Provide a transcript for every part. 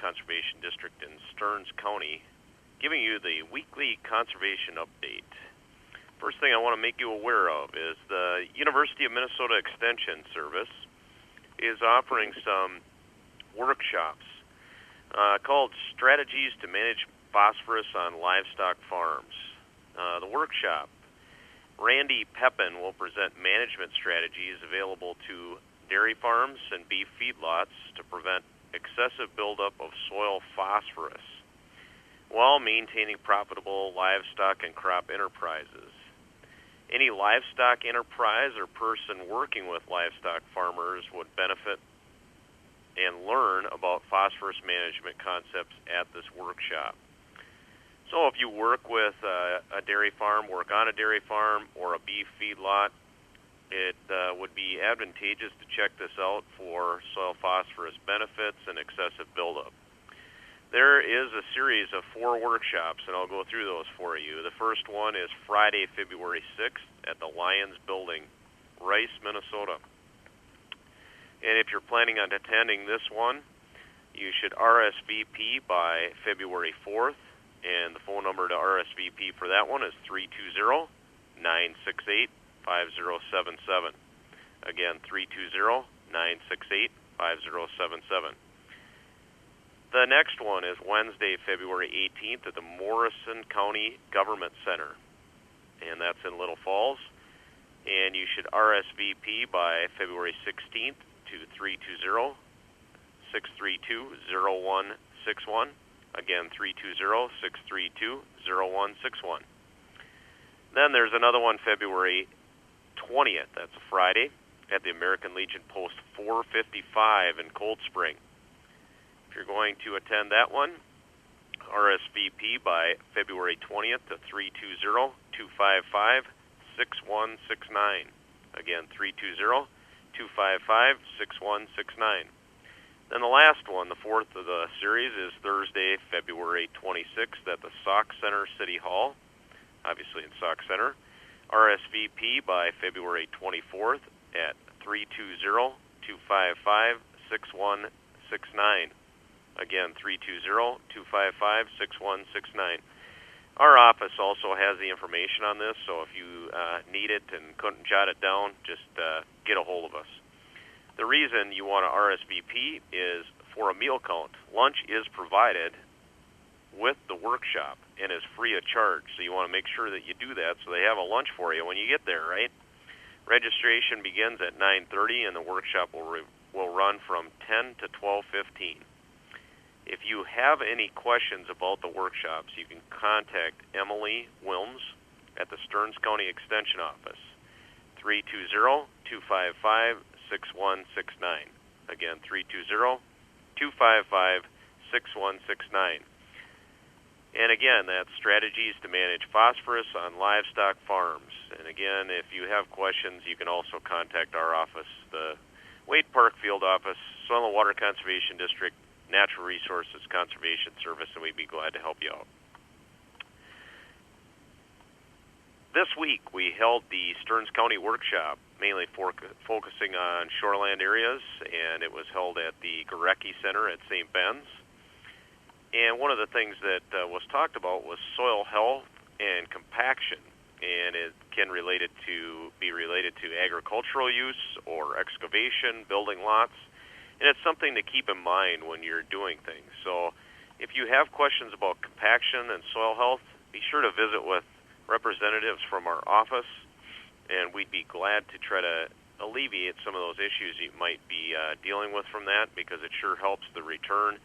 Conservation District in Stearns County, giving you the weekly conservation update. First thing I want to make you aware of is the University of Minnesota Extension Service is offering some workshops called Strategies to Manage Phosphorus on Livestock Farms. The workshop, Randy Pepin will present management strategies available to dairy farms and beef feedlots to prevent excessive buildup of soil phosphorus while maintaining profitable livestock and crop enterprises. Any livestock enterprise or person working with livestock farmers would benefit and learn about phosphorus management concepts at this workshop. So if you work with a dairy farm, work on a dairy farm, or a beef feedlot, it would be advantageous to check this out for soil phosphorus benefits and excessive buildup. There is a series of 4 workshops, and I'll go through those for you. The first one is Friday, February 6th at the Lions Building, Rice, Minnesota. And if you're planning on attending this one, you should RSVP by February 4th. And the phone number to RSVP for that one is 320-968-5077. Again, 320-968-5077. The next one is Wednesday, February 18th at the Morrison County Government Center, and that's in Little Falls. And you should RSVP by February 16th to 320-632-0161. Again, 320-632-0161. Then there's another one February 20th. That's a Friday at the American Legion Post 455 in Cold Spring. If you're going to attend that one, RSVP by February 20th to 320-255-6169. Again, 320-255-6169. Then the last one, the fourth of the series, is Thursday, February 26th at the Sauk Center City Hall, obviously in Sauk Center. RSVP by February 24th at 320-255-6169. Again, 320-255-6169. Our office also has the information on this, so if you need it and couldn't jot it down, just get a hold of us. The reason you want to RSVP is for a meal count. Lunch is provided with the workshop and is free of charge, so you want to make sure that you do that so they have a lunch for you when you get there, right? Registration begins at 9:30 and the workshop will run from 10 to 12:15. If you have any questions about the workshops, you can contact Emily Wilms at the Stearns County Extension Office, 320-255-6169. Again, 320-255-6169. And again, that's Strategies to Manage Phosphorus on Livestock Farms. And again, if you have questions, you can also contact our office, the Wade Park Field Office, Soil and Water Conservation District, Natural Resources Conservation Service, and we'd be glad to help you out. This week, we held the Stearns County Workshop, mainly focusing on shoreland areas, and it was held at the Gorecki Center at St. Ben's. And one of the things that was talked about was soil health and compaction, and it can be related to agricultural use or excavation, building lots, and it's something to keep in mind when you're doing things. So if you have questions about compaction and soil health, be sure to visit with representatives from our office, and we'd be glad to try to alleviate some of those issues you might be dealing with from that, because it sure helps the return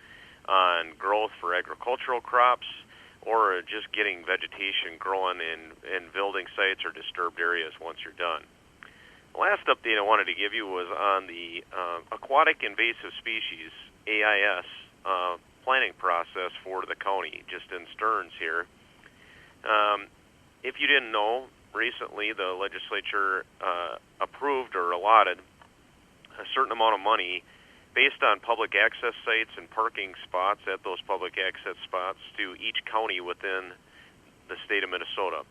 on growth for agricultural crops or just getting vegetation growing in building sites or disturbed areas once you're done. The last update I wanted to give you was on the Aquatic Invasive Species, AIS, planning process for the county, just in Stearns here. If you didn't know, recently the legislature approved or allotted a certain amount of money based on public access sites and parking spots at those public access spots to each county within the state of Minnesota.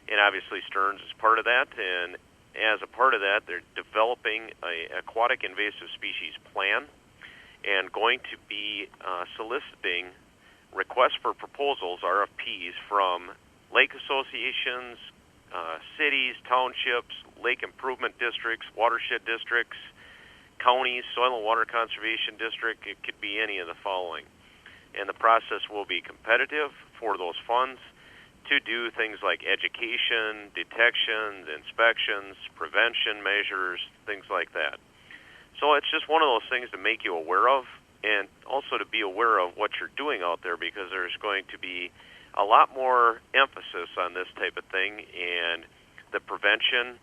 And obviously Stearns is part of that, and as a part of that, they're developing an aquatic invasive species plan, and going to be soliciting requests for proposals, RFPs, from lake associations, cities, townships, lake improvement districts, watershed districts, counties, soil and water conservation district. It could be any of the following. And the process will be competitive for those funds to do things like education, detections, inspections, prevention measures, things like that. So it's just one of those things to make you aware of, and also to be aware of what you're doing out there, because there's going to be a lot more emphasis on this type of thing, and the prevention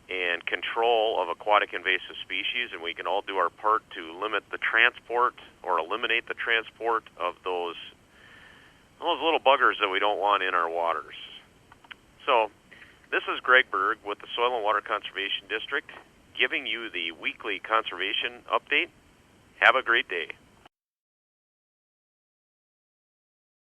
and control of aquatic invasive species, and we can all do our part to limit the transport or eliminate the transport of those little buggers that we don't want in our waters. So this is Greg Berg with the Soil and Water Conservation District, giving you the weekly conservation update. Have a great day.